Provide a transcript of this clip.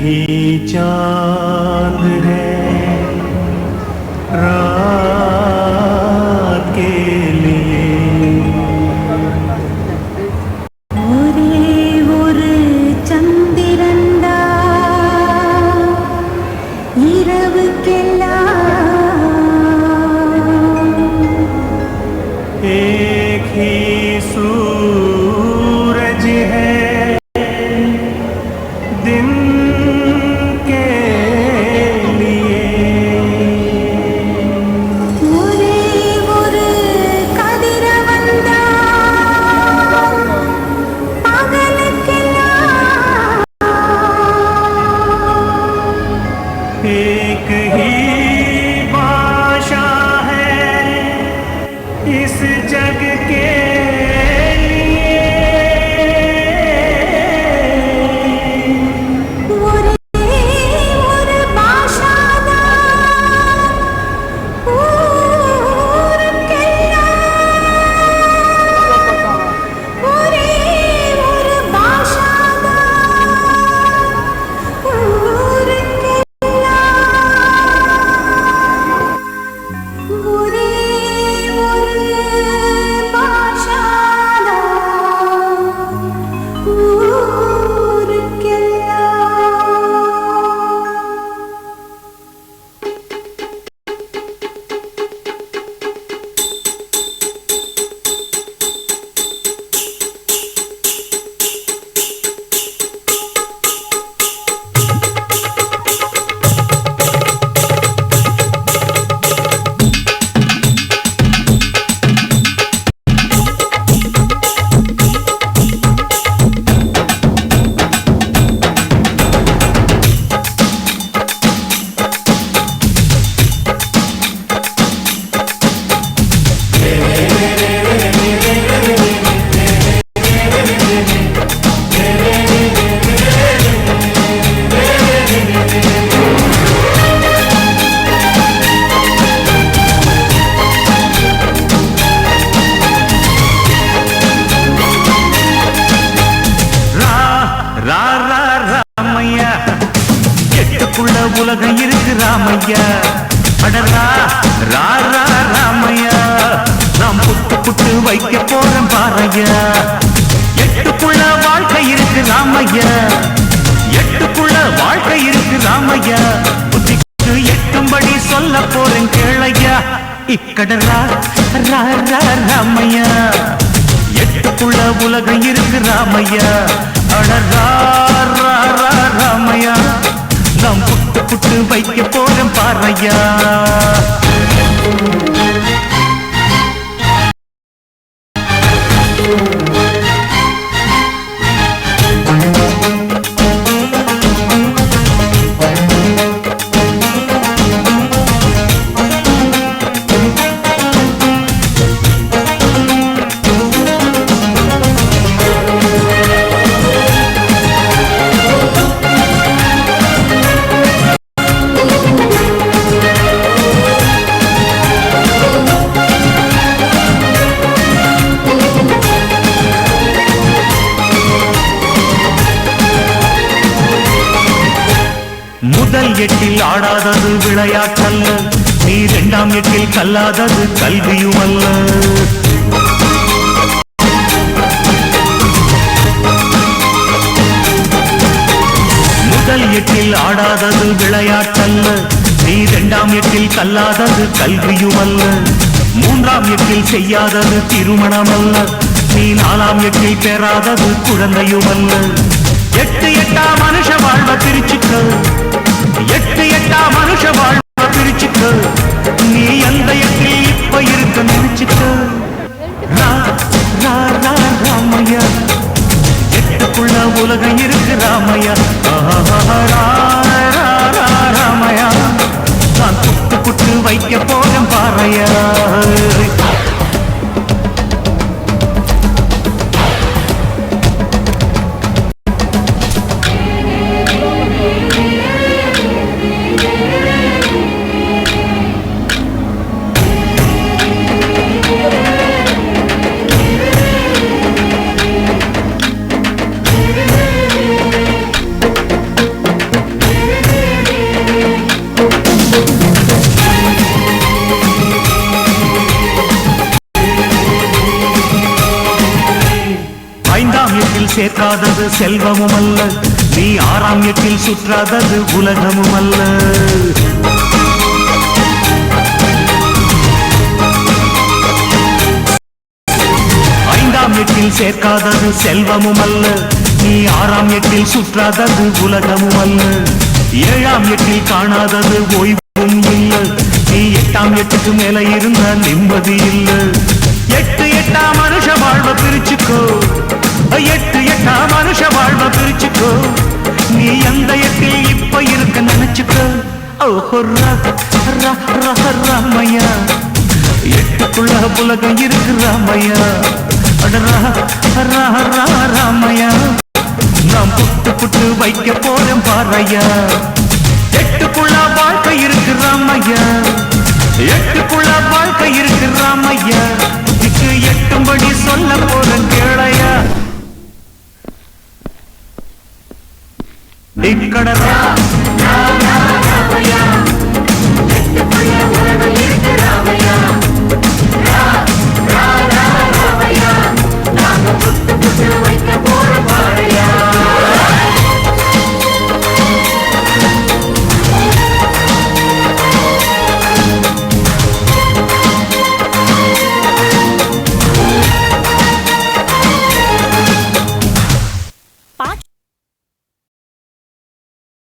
ही चांद है रात के लिए ஒரே ஒரு சந்திரண்டா இரவுக்கெல்லாம் एक ही सूरज है दिन के लिए ஒரே ஒரு கதிரவன்டா பகலுக்கெல்லாம் एक ही भाषा है इस जग के लिए ஒரே ஒரு பாஷாதான் ஊருக்கெல்லாம் ஒரே ஒரு பாஷாதான் ஊருக்கெல்லாம் ஒரே ஒரு பாஷாதான் ஊருக்கெல்லாம் ராமையா எட்டுக்குள்ள உலகம் இருக்கு ராமையா அடரா ராமையா நாம் புட்டு புட்டு வைக்க போறோம் பாறையா எட்டுக்குள்ள வாழ்க்கை இருக்கு ராமையா எட்டுக்குள்ள வாழ்க்கை இருக்கு ராமையா புத்திக்கு எட்டும்படி சொல்ல போறேன் கேளையா இக்கடரா ராமையா எட்டுக்குள்ள உலகம் இருக்கு ராமையா அடரா ராமையா நாம் புட்டு புட்டு வைக்க போறோம் பாறையா முதல் எட்டில் ஆடாதது விளையாட்டல்ல நீ இரண்டாம் எட்டில் கல்லாதது கல்வியும் அல்ல முதல் எட்டில் ஆடாதது விளையாட்டல்ல நீ இரண்டாம் எட்டில் கல்லாதது கல்வியும் அல்ல மூன்றாம் எட்டில் செய்யாதது திருமணம் அல்ல நீ நாலாம் எட்டில் பெறாதது குழந்தையும் அல்ல எட்டு எட்டா மனுஷ வாழ்வ பிரிச்சுக்க எட்டு எட்டா மனுஷ வாழ்வ பிரிச்சுக்க நீ எந்த எட்டில் இப்ப இருக்க நினைச்சுக்க ராமையா எட்டுக்குள்ள உலகம் இருக்கு ராமையா ராமையா நான் புட்டு புட்டு வைக்க போறேன் பாறையா சேராதது செல்வமும் அல்ல, நீ 6ஆம் எட்டில் சுற்றாதது உலகமும் அல்ல. 5ஆம் எட்டில் சேர்க்காதது செல்வமும் அல்ல, நீ 6ஆம் எட்டில் சுற்றாதது உலகமும் அல்ல. 7ஆம் எட்டில் காணாதது ஓய்வும் இல்ல, நீ 8ஆம் எட்டுக்கு மேல இருந்த நிம்மதி இல்ல. 8 மனுஷ வாழ்வ பிரிச்சுக்கோ, 8 மனுஷ வாழ்வ பிரிச்சுக்கோ, நீ எந்த எட்டில் இப்ப இருக்க நினைச்சுக்கோ. ஓஹோ ராமையா, 8க்குள்ள உலகம் இருக்கு ராமையா, ராமையா, நாம் புட்டு புட்டு வைக்க போறேன் பாறையா. 8க்குள்ள வாழ்க்கை இருக்கு ராமையா, 8க்குள்ள வாழ்க்கை இருக்கு ராமையா, இதுக்கு 8படி சொல்ல போறேன் கேளையா. இக்கடரா